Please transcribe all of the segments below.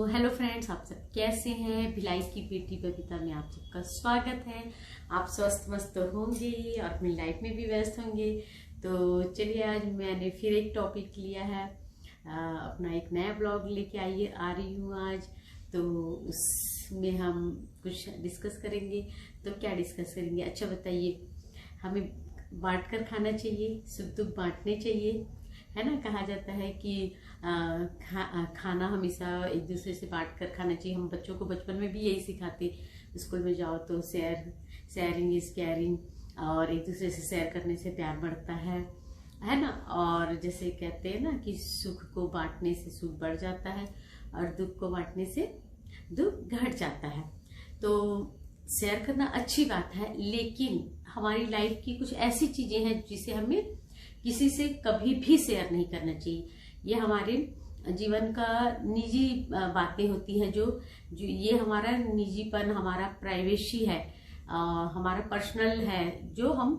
Hello friends, आप सब कैसे हैं। भिलाई की बेटी बबीता में आप सबका स्वागत है। आप स्वस्थ मस्त होंगे और अपनी लाइफ में भी व्यस्त होंगे। तो चलिए, आज मैंने फिर एक टॉपिक लिया है, अपना एक नया ब्लॉग लेके आ रही हूँ आज। तो उसमें हम कुछ डिस्कस करेंगे। तो क्या डिस्कस करेंगे, अच्छा बताइए। हमें बांट कर खाना चाहिए, सुख दुख बांटने चाहिए, है ना। कहा जाता है कि खाना हमेशा एक दूसरे से बांट कर खाना चाहिए। हम बच्चों को बचपन में भी यही सिखाते, स्कूल में जाओ तो शेयरिंग इज केयरिंग, और एक दूसरे से शेयर करने से प्यार बढ़ता है ना। और जैसे कहते हैं ना कि सुख को बांटने से सुख बढ़ जाता है और दुख को बांटने से दुख घट जाता है। तो शेयर करना अच्छी बात है, लेकिन हमारी लाइफ की कुछ ऐसी चीजें हैं जिसे हमें किसी से कभी भी शेयर नहीं करना चाहिए। ये हमारे जीवन का निजी बातें होती हैं, जो ये हमारा निजीपन, हमारा प्राइवेसी है, हमारा पर्सनल है, जो हम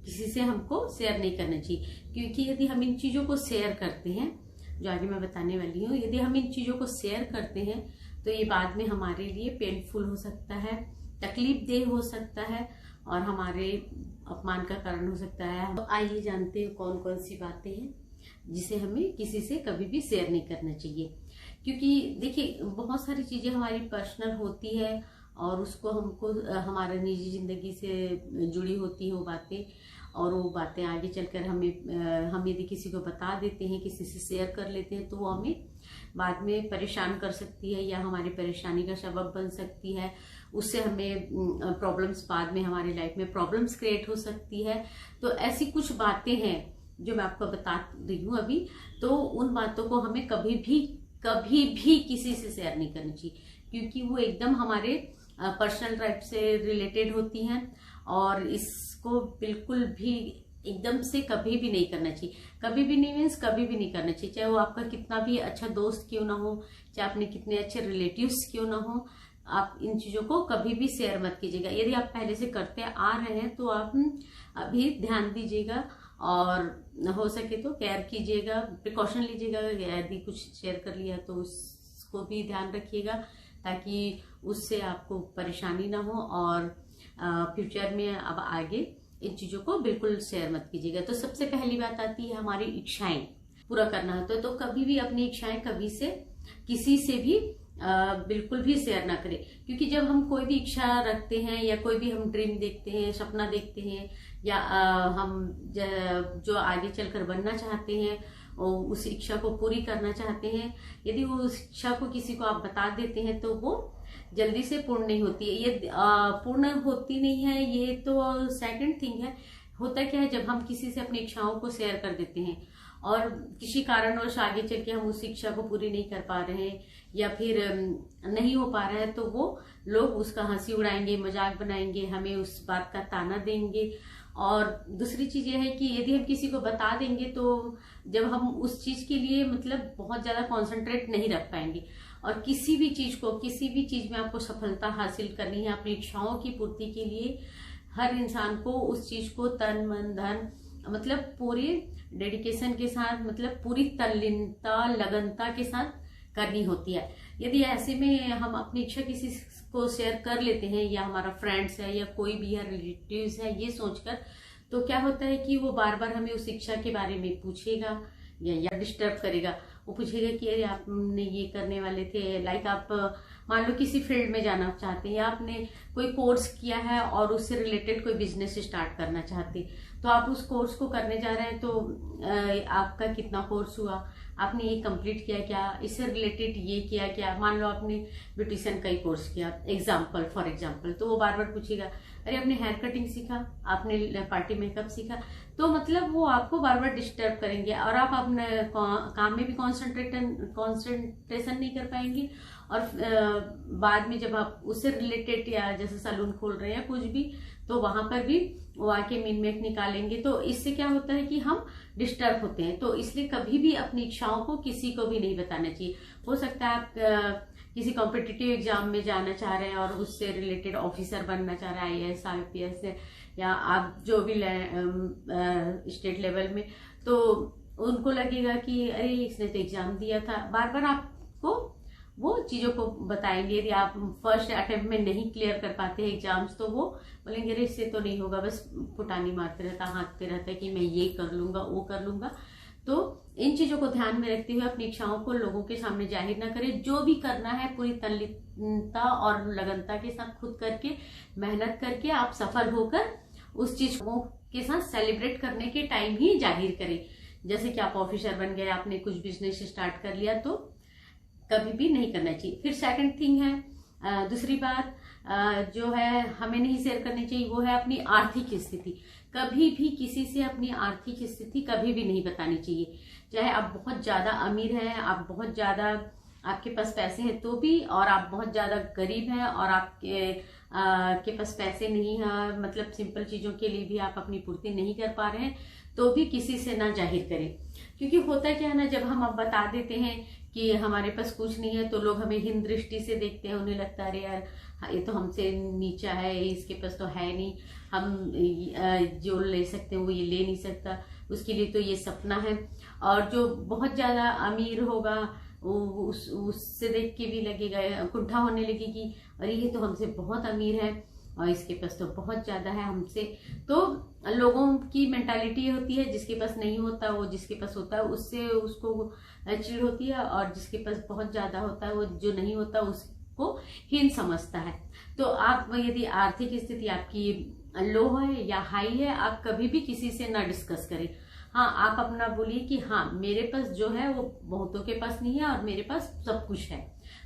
किसी से हमको शेयर नहीं करना चाहिए। क्योंकि यदि हम इन चीजों को शेयर करते हैं, जो आगे मैं बताने वाली हूँ, यदि हम इन चीजों को शेयर करते हैं तो ये बाद में हमारे लिए पेनफुल हो सकता है, तकलीफ देह हो सकता है और हमारे अपमान का कारण हो सकता है। तो आइए जानते हैं कौन कौन सी बातें हैं जिसे हमें किसी से कभी भी शेयर नहीं करना चाहिए। क्योंकि देखिए, बहुत सारी चीजें हमारी पर्सनल होती है और उसको हमको हमारा निजी जिंदगी से जुड़ी होती है वो बातें, और वो बातें आगे चलकर हम यदि किसी को बता देते हैं, किसी से शेयर कर लेते हैं, तो वो हमें बाद में परेशान कर सकती है या हमारी परेशानी का सबब बन सकती है। उससे हमें प्रॉब्लम्स, बाद में हमारी लाइफ में प्रॉब्लम्स क्रिएट हो सकती है। तो ऐसी कुछ बातें हैं जो मैं आपको बता रही हूँ अभी। तो उन बातों को हमें कभी भी किसी से शेयर नहीं करनी चाहिए, क्योंकि वो एकदम हमारे पर्सनल लाइफ से रिलेटेड होती हैं और इसको बिल्कुल भी एकदम से कभी भी नहीं करना चाहिए। कभी भी नहीं मीन्स कभी भी नहीं करना चाहिए, चाहे वो आपका कितना भी अच्छा दोस्त क्यों ना हो, चाहे अपने कितने अच्छे रिलेटिव्स क्यों ना हो। आप इन चीजों को कभी भी शेयर मत कीजिएगा। यदि आप पहले से करते आ रहे हैं तो आप अभी ध्यान दीजिएगा और हो सके तो केयर कीजिएगा, प्रिकॉशन लीजिएगा। यदि कुछ शेयर कर लिया तो उसको भी ध्यान रखिएगा, ताकि उससे आपको परेशानी ना हो और फ्यूचर में अब आगे इन चीजों को बिल्कुल शेयर मत कीजिएगा। तो सबसे पहली बात आती है हमारी इच्छाएं पूरा करना है। तो कभी भी अपनी इच्छाएं किसी से भी बिल्कुल भी शेयर ना करें। क्योंकि जब हम कोई भी इच्छा रखते हैं या कोई भी हम ड्रीम देखते हैं, सपना देखते हैं, या हम जो आगे चलकर बनना चाहते हैं, उस इच्छा को पूरी करना चाहते हैं, यदि वो उस इच्छा को किसी को आप बता देते हैं तो वो जल्दी से पूर्ण नहीं होती है। ये पूर्ण होती नहीं है, ये तो सेकंड थिंग है। होता क्या है, जब हम किसी से अपनी इच्छाओं को शेयर कर देते हैं और किसी कारणवश आगे चल के हम उस इच्छा को पूरी नहीं कर पा रहे हैं या फिर नहीं हो पा रहा है, तो वो लोग उसका हंसी उड़ाएंगे, मजाक बनाएंगे, हमें उस बात का ताना देंगे। और दूसरी चीज ये है कि यदि हम किसी को बता देंगे तो जब हम उस चीज के लिए मतलब बहुत ज्यादा कॉन्सेंट्रेट नहीं रख पाएंगे। और किसी भी चीज में आपको सफलता हासिल करनी है, अपनी इच्छाओं की पूर्ति के लिए हर इंसान को उस चीज को तन मन धन मतलब पूरी डेडिकेशन के साथ, मतलब पूरी तल्लीनता लगनता के साथ करनी होती है। यदि ऐसे में हम अपनी इच्छा किसी को शेयर कर लेते हैं, या हमारा फ्रेंड्स है या कोई भी है, रिलेटिव्स है, ये सोचकर, तो क्या होता है कि वो बार बार हमें उस इच्छा के बारे में पूछेगा या डिस्टर्ब करेगा। वो पूछेगा कि अरे आपने ये करने वाले थे, लाइक आप मान लो किसी फील्ड में जाना चाहते हैं या आपने कोई कोर्स किया है और उससे रिलेटेड कोई बिजनेस स्टार्ट करना चाहते हैं, तो आप उस कोर्स को करने जा रहे हैं। तो आपका कितना कोर्स हुआ, आपने ये कंप्लीट किया क्या, इससे रिलेटेड ये किया क्या। मान लो आपने ब्यूटिशियन का ही कोर्स किया, फॉर एग्जाम्पल, तो वो बार बार पूछेगा अरे आपने हेयर कटिंग सीखा, आपने पार्टी मेकअप सीखा। तो मतलब वो आपको बार बार डिस्टर्ब करेंगे और आप अपने काम में भी कॉन्सेंट्रेशन नहीं कर पाएंगे। और बाद में जब आप उससे रिलेटेड या जैसे सैलून खोल रहे हैं कुछ भी, तो वहां पर भी वो आके मीन मेक निकालेंगे। तो इससे क्या होता है कि हम डिस्टर्ब होते हैं। तो इसलिए कभी भी अपनी इच्छाओं को किसी को भी नहीं बताना चाहिए। हो सकता है आप किसी कॉम्पिटिटिव एग्जाम में जाना चाह रहे हैं और उससे रिलेटेड ऑफिसर बनना चाह रहे हैं, IAS IPS, या आप जो भी स्टेट लेवल में, तो उनको लगेगा कि अरे इसने तो एग्जाम दिया था। बार बार आपको वो चीजों को बताएंगे। यदि आप फर्स्ट अटेम्प्ट में नहीं क्लियर कर पाते हैं एग्जाम्स, तो वो बोलेंगे अरे इससे तो नहीं होगा, बस फुटानी मारते रहता, हाँकते रहता है कि मैं ये कर लूंगा वो कर लूंगा। तो इन चीजों को ध्यान में रखते हुए अपनी इच्छाओं को लोगों के सामने जाहिर ना करें। जो भी करना है पूरी तल्लीनता और लगनता के साथ खुद करके, मेहनत करके आप सफल होकर उस चीज के साथ सेलिब्रेट करने के टाइम ही जाहिर करें। जैसे कि आप ऑफिसर बन गए, आपने कुछ बिजनेस स्टार्ट कर लिया, तो कभी भी नहीं करना चाहिए। फिर सेकंड थिंग है, दूसरी बात जो है हमें नहीं शेयर करनी चाहिए, वो है अपनी आर्थिक स्थिति। कभी भी किसी से अपनी आर्थिक स्थिति कभी भी नहीं बतानी चाहिए। चाहे आप बहुत ज्यादा अमीर हैं, आप बहुत ज्यादा आपके पास पैसे हैं तो भी, और आप बहुत ज्यादा गरीब हैं और आपके पास पैसे नहीं है, मतलब सिंपल चीजों के लिए भी आप अपनी पूर्ति नहीं कर पा रहे हैं, तो भी किसी से ना जाहिर करें। क्योंकि होता क्या है ना, जब हम अब बता देते हैं कि हमारे पास कुछ नहीं है, तो लोग हमें हीन दृष्टि से देखते हैं। उन्हें लगता है अरे यार ये तो हमसे नीचा है, इसके पास तो है नहीं, हम जो ले सकते हैं वो ये ले नहीं सकता, उसके लिए तो ये सपना है। और जो बहुत ज्यादा अमीर होगा उससे देख के भी लगेगा, कुंठा होने लगेगी, अरे ये तो हमसे बहुत अमीर है और इसके पास तो बहुत ज्यादा है हमसे। तो लोगों की मेंटालिटी होती है, जिसके पास नहीं होता वो जिसके पास होता है उससे उसको चिढ़ होती है, और जिसके पास बहुत ज्यादा होता है वो जो नहीं होता उसको हीन समझता है। तो आप यदि आर्थिक स्थिति आपकी लो है या हाई है, आप कभी भी किसी से ना डिस्कस करें। हाँ, आप अपना बोलिए कि हाँ मेरे पास जो है वो बहुतों के पास नहीं है और मेरे पास सब कुछ है,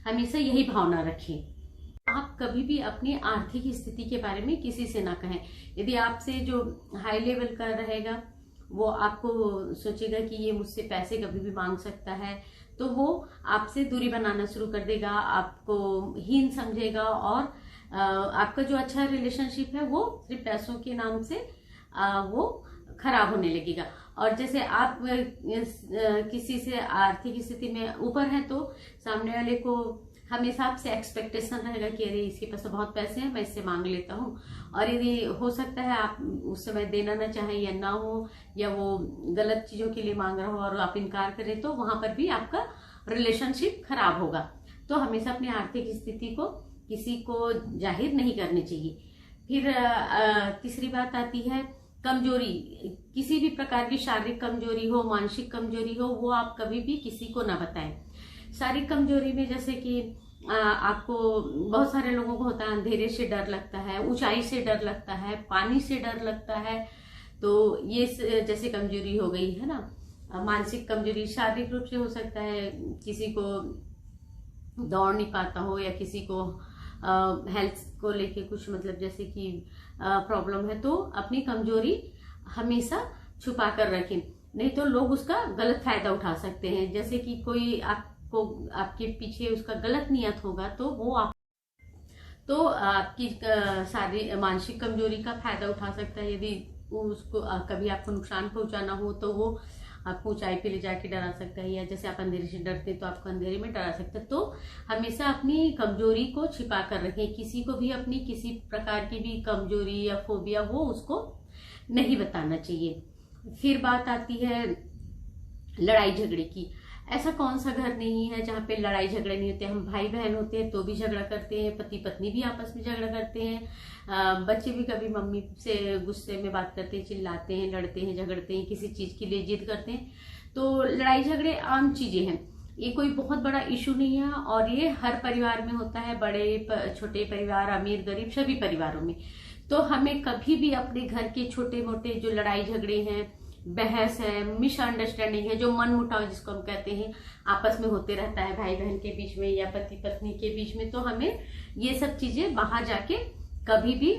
हमेशा यही भावना रखें। आप कभी भी अपनी आर्थिक स्थिति के बारे में किसी से ना कहें। यदि आपसे जो हाई लेवल का रहेगा वो आपको सोचेगा कि ये मुझसे पैसे कभी भी मांग सकता है, तो वो आपसे दूरी बनाना शुरू कर देगा, आपको हीन समझेगा, और आपका जो अच्छा रिलेशनशिप है वो सिर्फ पैसों के नाम से वो खराब होने लगेगा। और जैसे आप किसी से आर्थिक स्थिति में ऊपर हैं, तो सामने वाले को हमेशा आपसे एक्सपेक्टेशन रहेगा कि अरे इसके पास तो बहुत पैसे हैं, मैं इससे मांग लेता हूँ। और यदि हो सकता है आप उस समय देना ना चाहें या ना हो, या वो गलत चीजों के लिए मांग रहा हो और आप इनकार करें, तो वहां पर भी आपका रिलेशनशिप खराब होगा। तो हमेशा अपनी आर्थिक स्थिति को किसी को जाहिर नहीं करनी चाहिए। फिर तीसरी बात आती है कमजोरी। किसी भी प्रकार की शारीरिक कमजोरी हो, मानसिक कमजोरी हो, वो आप कभी भी किसी को ना बताएं। शारीरिक कमजोरी में जैसे कि आपको बहुत सारे लोगों को होता है, अंधेरे से डर लगता है, ऊंचाई से डर लगता है, पानी से डर लगता है, तो ये जैसे कमजोरी हो गई है ना। मानसिक कमजोरी शारीरिक रूप से हो सकता है, किसी को दौड़ नहीं पाता हो, या किसी को हेल्थ को लेके कुछ मतलब जैसे कि प्रॉब्लम है, तो अपनी कमजोरी हमेशा छुपा कर रखें, नहीं तो लोग उसका गलत फायदा उठा सकते हैं। जैसे कि कोई आपको आपके पीछे उसका गलत नियत होगा, तो वो आपकी सारी मानसिक कमजोरी का फायदा उठा सकता है। यदि उसको कभी आपको नुकसान पहुंचाना हो, तो वो आपको ऊंचाई पे ले जाके डरा सकता है, या जैसे आप अंधेरे से डरते हैं तो आपको अंधेरे में डरा सकता है। तो हमेशा अपनी कमजोरी को छिपा कर रखें। किसी को भी अपनी किसी प्रकार की भी कमजोरी या फोबिया वो उसको नहीं बताना चाहिए। फिर बात आती है लड़ाई झगड़े की। ऐसा कौन सा घर नहीं है जहाँ पे लड़ाई झगड़े नहीं होते। हम भाई बहन होते हैं तो भी झगड़ा करते हैं, पति पत्नी भी आपस में झगड़ा करते हैं, बच्चे भी कभी मम्मी से गुस्से में बात करते हैं, चिल्लाते हैं, लड़ते हैं, झगड़ते हैं, किसी चीज के लिए जिद करते हैं। तो लड़ाई झगड़े आम चीजें हैं, ये कोई बहुत बड़ा इशू नहीं है, और ये हर परिवार में होता है, बड़े छोटे परिवार, अमीर गरीब सभी परिवारों में। तो हमें कभी भी अपने घर के छोटे मोटे जो लड़ाई झगड़े हैं, बहस है, मिसअंडरस्टैंडिंग है, जो मन मुटाव जिसको हम कहते हैं, आपस में होते रहता है भाई बहन के बीच में या पति पत्नी के बीच में, तो हमें ये सब चीजें बाहर जाके कभी भी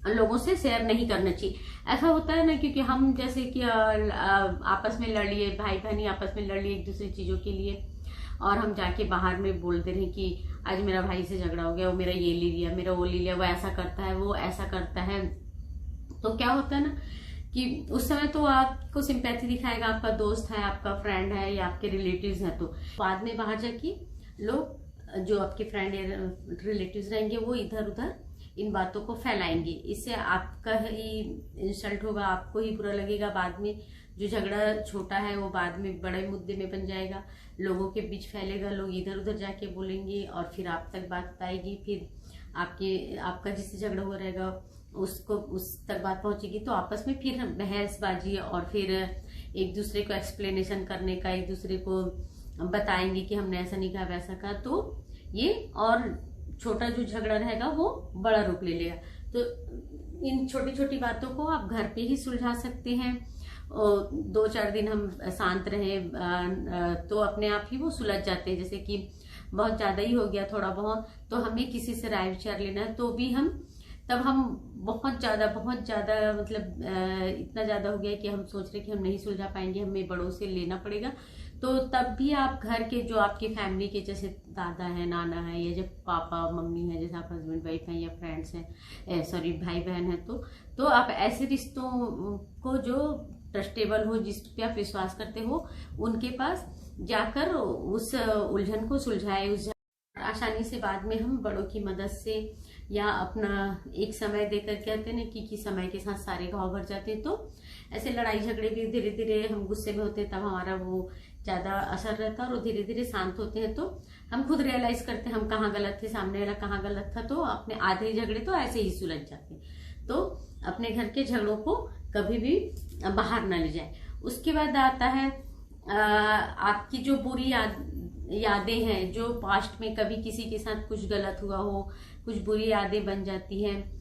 लोगों से शेयर नहीं करना चाहिए। ऐसा होता है ना, क्योंकि हम जैसे कि आपस में लड़ लिए, भाई बहन आपस में लड़ लिए एक दूसरी चीजों के लिए, और हम जाके बाहर में बोलते रहे कि आज मेरा भाई से झगड़ा हो गया, वो मेरा ये ले लिया, मेरा वो ले लिया, वो ऐसा करता है, वो ऐसा करता है। तो क्या होता है ना कि उस समय तो आपको सिंपैथी दिखाएगा, आपका दोस्त है, आपका फ्रेंड है या आपके रिलेटिव्स हैं, तो बाद में बाहर जाके लोग जो आपके फ्रेंड या रिलेटिव्स रहेंगे वो इधर उधर इन बातों को फैलाएंगे। इससे आपका ही इंसल्ट होगा, आपको ही बुरा लगेगा बाद में। जो झगड़ा छोटा है वो बाद में बड़े मुद्दे में बन जाएगा, लोगों के बीच फैलेगा, लोग इधर उधर जाके बोलेंगे और फिर आप तक बात आएगी, फिर आपका जिससे झगड़ा हो रहेगा उसको उस तक बात पहुंचेगी, तो आपस में फिर बहसबाजी और फिर एक दूसरे को एक्सप्लेनेशन करने का, एक दूसरे को बताएंगे कि हमने ऐसा नहीं कहा वैसा कहा, तो ये और छोटा जो झगड़ा रहेगा वो बड़ा रूप ले लेगा। तो इन छोटी छोटी बातों को आप घर पे ही सुलझा सकते हैं। 2-4 दिन हम शांत रहे तो अपने आप ही वो सुलझ जाते हैं। जैसे कि बहुत ज्यादा ही हो गया थोड़ा बहुत, तो हमें किसी से राय विचार लेना है, तो भी हम बहुत ज्यादा मतलब इतना ज्यादा हो गया कि हम सोच रहे कि हम नहीं सुलझा पाएंगे, हमें बड़ों से लेना पड़ेगा। तो तब भी आप घर के जो आपकी फैमिली के जैसे दादा है, नाना है, या जब पापा मम्मी है, जैसे आप हस्बैंड वाइफ हैं या फ्रेंड्स हैं, सॉरी भाई बहन है, तो आप ऐसे रिश्तों को जो ट्रस्टेबल हो, जिस पे आप विश्वास करते हो, उनके पास जाकर उस उलझन को सुलझाए। आसानी से बाद में हम बड़ों की मदद से या अपना एक समय देकर, कहते हैं ना कि समय के साथ सारे घाव भर जाते हैं। तो ऐसे लड़ाई झगड़े भी धीरे धीरे, हम गुस्से में होते हैं तब हमारा वो ज्यादा असर रहता है, और धीरे धीरे शांत होते हैं तो हम खुद रियलाइज करते हैं हम कहाँ गलत थे, सामने वाला कहाँ गलत था, तो अपने आधे झगड़े तो ऐसे ही सुलझ जाते हैं। तो अपने घर के झगड़ों को कभी भी बाहर ना ले जाए। उसके बाद आता है आपकी जो बुरी यादें हैं, जो पास्ट में कभी किसी के साथ कुछ गलत हुआ हो, कुछ बुरी यादें बन जाती हैं,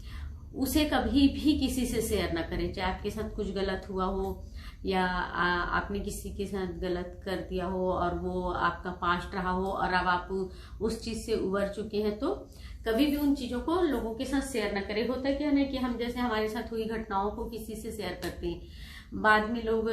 उसे कभी भी किसी से शेयर ना करें। चाहे आपके साथ कुछ गलत हुआ हो या आपने किसी के साथ गलत कर दिया हो और वो आपका पास्ट रहा हो और अब आप उस चीज से उबर चुके हैं, तो कभी भी उन चीजों को लोगों के साथ शेयर ना करें। होता क्या है कि हम जैसे हमारे साथ हुई घटनाओं को किसी से शेयर करते हैं, बाद में लोग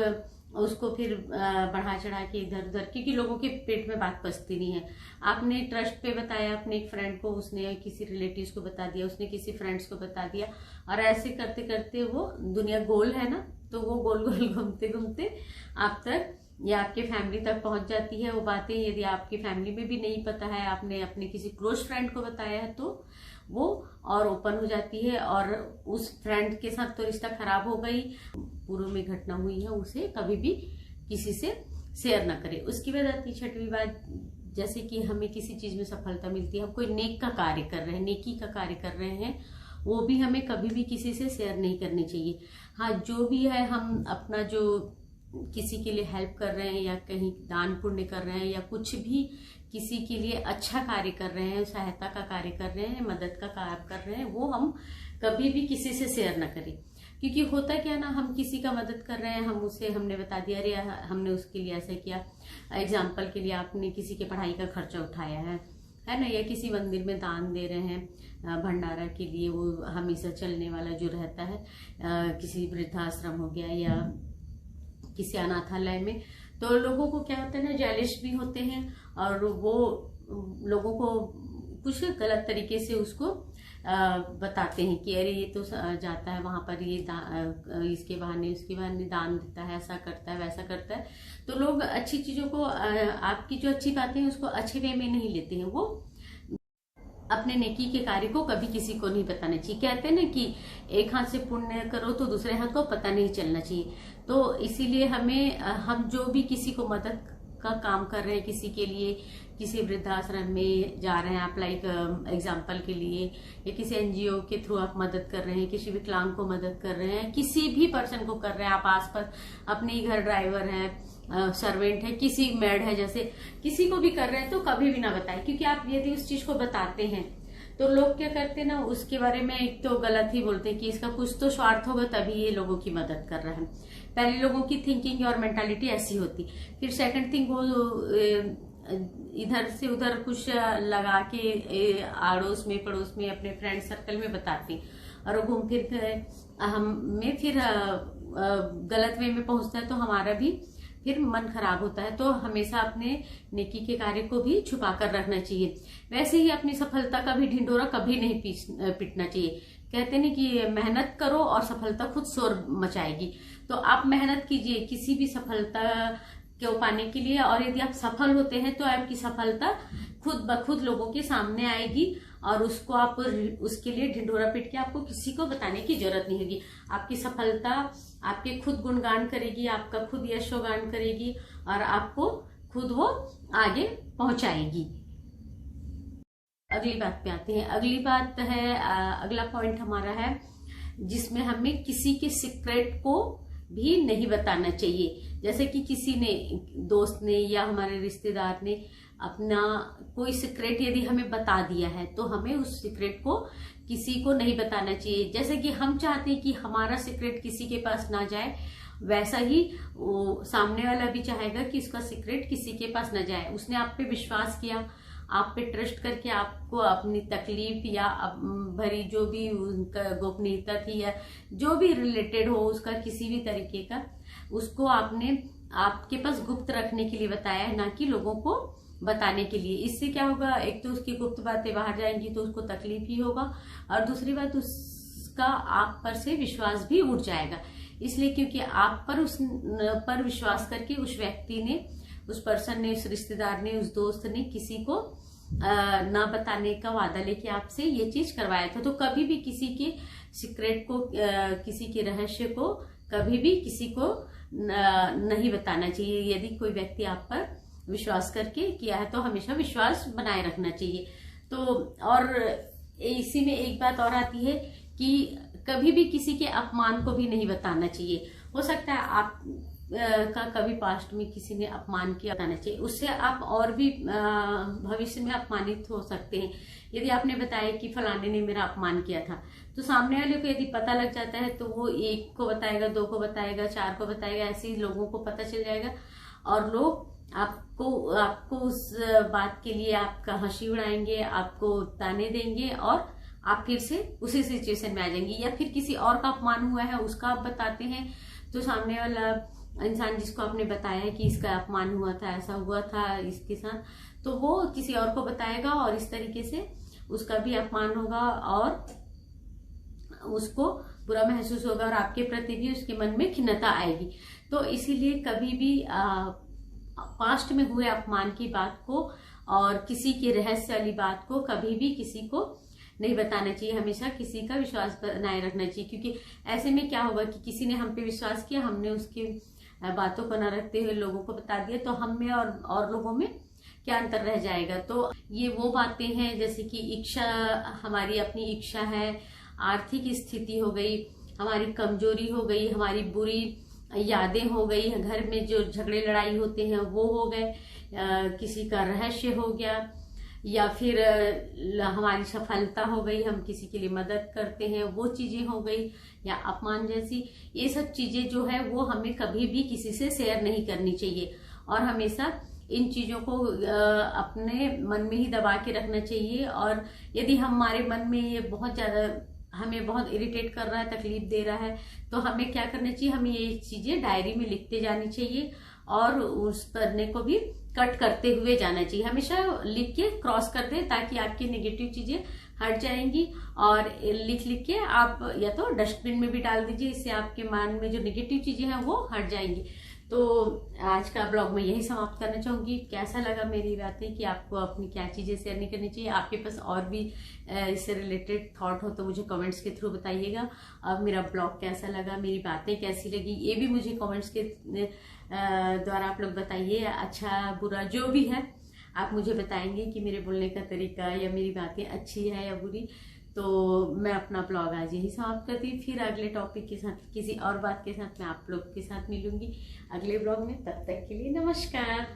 उसको फिर बढ़ा चढ़ा के इधर उधर, क्योंकि लोगों के पेट में बात पचती नहीं है। आपने ट्रस्ट पे बताया अपने एक फ्रेंड को, उसने किसी रिलेटिव्स को बता दिया, उसने किसी फ्रेंड्स को बता दिया, और ऐसे करते करते वो दुनिया गोल है ना, तो वो गोल गोल घूमते घूमते आप तक या आपके फैमिली तक पहुंच जाती है वो बातें। यदि आपकी फैमिली में भी नहीं पता है, आपने अपने किसी क्लोज फ्रेंड को बताया है, तो वो और ओपन हो जाती है, और उस फ्रेंड के साथ तो रिश्ता खराब हो गई, पूर्व में घटना हुई है उसे कभी भी किसी से शेयर ना करें। उसकी बाद आती 6वीं बात, जैसे कि हमें किसी चीज में सफलता मिलती है, हम कोई नेक का कार्य कर रहे हैं, नेकी का कार्य कर रहे हैं, वो भी हमें कभी भी किसी से शेयर नहीं करनी चाहिए। हाँ, जो भी है, हम अपना जो किसी के लिए हेल्प कर रहे हैं या कहीं दान पुण्य कर रहे हैं या कुछ भी किसी के लिए अच्छा कार्य कर रहे हैं, सहायता का कार्य कर रहे हैं, मदद का कार्य कर रहे हैं, वो हम कभी भी किसी से शेयर ना करें। क्योंकि होता क्या ना, हम किसी का मदद कर रहे हैं, हमने बता दिया, अरे हमने उसके लिए ऐसा किया। एग्जाम्पल के लिए आपने किसी के पढ़ाई का खर्चा उठाया है ना, या किसी मंदिर में दान दे रहे हैं भंडारा के लिए, वो हमेशा चलने वाला जो रहता है, किसी वृद्धाश्रम हो गया या किसी अनाथालय में, तो लोगों को क्या होता है ना, जेलिश भी होते हैं, और वो लोगों को कुछ गलत तरीके से उसको बताते हैं कि अरे ये तो जाता है वहां पर, ये इसके बहाने उसके बहाने दान देता है, ऐसा करता है वैसा करता है। तो लोग अच्छी चीजों को, आपकी जो अच्छी बातें हैं उसको अच्छे वे में नहीं लेते हैं, वो अपने नेकी के कार्य को कभी किसी को नहीं बताना चाहिए। कहते हैं ना कि एक हाथ से पुण्य करो तो दूसरे हाथ को पता नहीं चलना चाहिए। तो इसीलिए हम जो भी किसी को मदद का काम कर रहे हैं, किसी के लिए, किसी वृद्धाश्रम में जा रहे हैं आप, लाइक एग्जाम्पल के लिए, या किसी एनजीओ के थ्रू आप मदद कर रहे हैं, किसी विकलांग को मदद कर रहे हैं, किसी भी पर्सन को कर रहे हैं, आप आसपास अपने ही घर ड्राइवर है, सर्वेंट है, किसी मेड है, जैसे किसी को भी कर रहे हैं, तो कभी भी ना बताएं। क्योंकि आप यदि उस चीज को बताते हैं तो लोग क्या करते हैं ना, उसके बारे में एक तो गलत ही बोलते हैं कि इसका कुछ तो स्वार्थ होगा तभी ये लोगों की मदद कर रहा है। पहले लोगों की थिंकिंग और मेंटालिटी ऐसी होती। फिर सेकंड थिंग, वो इधर से उधर कुछ लगा के आड़ोस में पड़ोस में अपने फ्रेंड सर्कल में बताते, और वो घूम फिर हमें फिर गलत वे में पहुंचता है, तो हमारा भी फिर मन खराब होता है। तो हमेशा अपने नेकी के कार्य को भी छुपा कर रखना चाहिए। वैसे ही अपनी सफलता का भी ढिंढोरा कभी नहीं पीटना चाहिए। कहते नहीं कि मेहनत करो और सफलता खुद शोर मचाएगी। तो आप मेहनत कीजिए, किसी भी सफलता को पाने के लिए, और यदि आप सफल होते हैं तो आपकी सफलता खुद ब खुद लोगों के सामने आएगी और उसको आप उसके लिए ढिंढोरा पीट के आपको किसी को बताने की जरूरत नहीं होगी। आपकी सफलता आपके खुद गुणगान करेगी, आपका खुद यशोगान करेगी और आपको खुद वो आगे पहुंचाएगी। अगली बात पे आते हैं। अगली बात है, अगला पॉइंट हमारा है जिसमें हमें किसी के सीक्रेट को भी नहीं बताना चाहिए। जैसे कि किसी ने, दोस्त ने या हमारे रिश्तेदार ने अपना कोई सीक्रेट यदि हमें बता दिया है तो हमें उस सीक्रेट को किसी को नहीं बताना चाहिए। जैसे कि हम चाहते हैं कि हमारा सीक्रेट किसी के पास ना जाए, वैसा ही वो सामने वाला भी चाहेगा कि उसका सीक्रेट किसी के पास ना जाए। उसने आप पे विश्वास किया, आप पे ट्रस्ट करके आपको अपनी तकलीफ या भरी जो भी उनका गोपनीयता थी या जो भी रिलेटेड हो उसका किसी भी तरीके का, उसको आपने आपके पास गुप्त रखने के लिए बताया है, ना कि लोगों को बताने के लिए। इससे क्या होगा, एक तो उसकी गुप्त बातें बाहर जाएंगी तो उसको तकलीफ ही होगा, और दूसरी बात उसका आप पर से विश्वास भी उठ जाएगा। इसलिए क्योंकि आप पर उस पर विश्वास करके उस व्यक्ति ने, उस पर्सन ने, उस रिश्तेदार ने, उस दोस्त ने किसी को ना बताने का वादा लेके आपसे ये चीज करवाया था। तो कभी भी किसी के सीक्रेट को, किसी के रहस्य को कभी भी किसी को नहीं बताना चाहिए। यदि कोई व्यक्ति आप पर विश्वास करके किया है तो हमेशा विश्वास बनाए रखना चाहिए। तो और इसी में एक बात और आती है कि कभी भी किसी के अपमान को भी नहीं बताना चाहिए। हो सकता है आप का कभी पास्ट में किसी ने अपमान किया, बताना चाहिए। उससे आप और भी भविष्य में अपमानित हो सकते हैं। यदि आपने बताया कि फलाने ने मेरा अपमान किया था, तो सामने वाले को यदि पता लग जाता है तो वो 1 को बताएगा, 2 को बताएगा, 4 को बताएगा, ऐसे ही लोगों को पता चल जाएगा और लोग आपको उस बात के लिए आपका हंसी उड़ाएंगे, आपको ताने देंगे और आप फिर से उसी सिचुएशन में आ जाएंगे। या फिर किसी और का अपमान हुआ है उसका आप बताते हैं तो सामने वाला इंसान जिसको आपने बताया कि इसका अपमान हुआ था, ऐसा हुआ था इसके साथ, तो वो किसी और को बताएगा और इस तरीके से उसका भी अपमान होगा और उसको बुरा महसूस होगा और आपके प्रति भी उसके मन में खिन्नता आएगी। तो इसीलिए कभी भी पास्ट में हुए अपमान की बात को और किसी के रहस्य वाली बात को कभी भी किसी को नहीं बताना चाहिए। हमेशा किसी का विश्वास बनाए रखना चाहिए, क्योंकि ऐसे में क्या होगा कि किसी ने हम पे विश्वास किया, हमने उसकी बातों को न रखते हुए लोगों को बता दिया, तो हम में और लोगों में क्या अंतर रह जाएगा। तो ये वो बातें हैं जैसे कि इच्छा, हमारी अपनी इच्छा है, आर्थिक स्थिति हो गई, हमारी कमजोरी हो गई, हमारी बुरी यादें हो गई, घर में जो झगड़े लड़ाई होते हैं वो हो गए, किसी का रहस्य हो गया, या फिर हमारी सफलता हो गई, हम किसी के लिए मदद करते हैं वो चीजें हो गई, या अपमान जैसी ये सब चीजें जो है वो हमें कभी भी किसी से शेयर नहीं करनी चाहिए और हमेशा इन चीजों को अपने मन में ही दबा के रखना चाहिए। और यदि हमारे मन में ये बहुत ज्यादा हमें बहुत इरिटेट कर रहा है, तकलीफ दे रहा है, तो हमें क्या करना चाहिए, हमें ये चीजें डायरी में लिखते जानी चाहिए और उस पन्ने को भी कट करते हुए जाना चाहिए। हमेशा लिख के क्रॉस कर दे ताकि आपकी नेगेटिव चीजें हट जाएंगी, और लिख के आप या तो डस्टबिन में भी डाल दीजिए, इससे आपके मन में जो नेगेटिव चीजें हैं वो हट जाएंगी। तो आज का ब्लॉग मैं यही समाप्त करना चाहूंगी। कैसा लगा मेरी बातें, कि आपको अपनी क्या चीजें शेयर नहीं करनी चाहिए, आपके पास और भी इससे रिलेटेड थॉट हो तो मुझे कमेंट्स के थ्रू बताइएगा। अब मेरा ब्लॉग कैसा लगा, मेरी बातें कैसी लगी, ये भी मुझे कमेंट्स के द्वारा आप लोग बताइए। अच्छा बुरा जो भी है आप मुझे बताएंगे कि मेरे बोलने का तरीका या मेरी बातें अच्छी है या बुरी। तो मैं अपना ब्लॉग आज यही समाप्त करती हूँ। फिर अगले टॉपिक के साथ, किसी और बात के साथ मैं आप लोग के साथ मिलूंगी अगले ब्लॉग में। तब तक के लिए नमस्कार।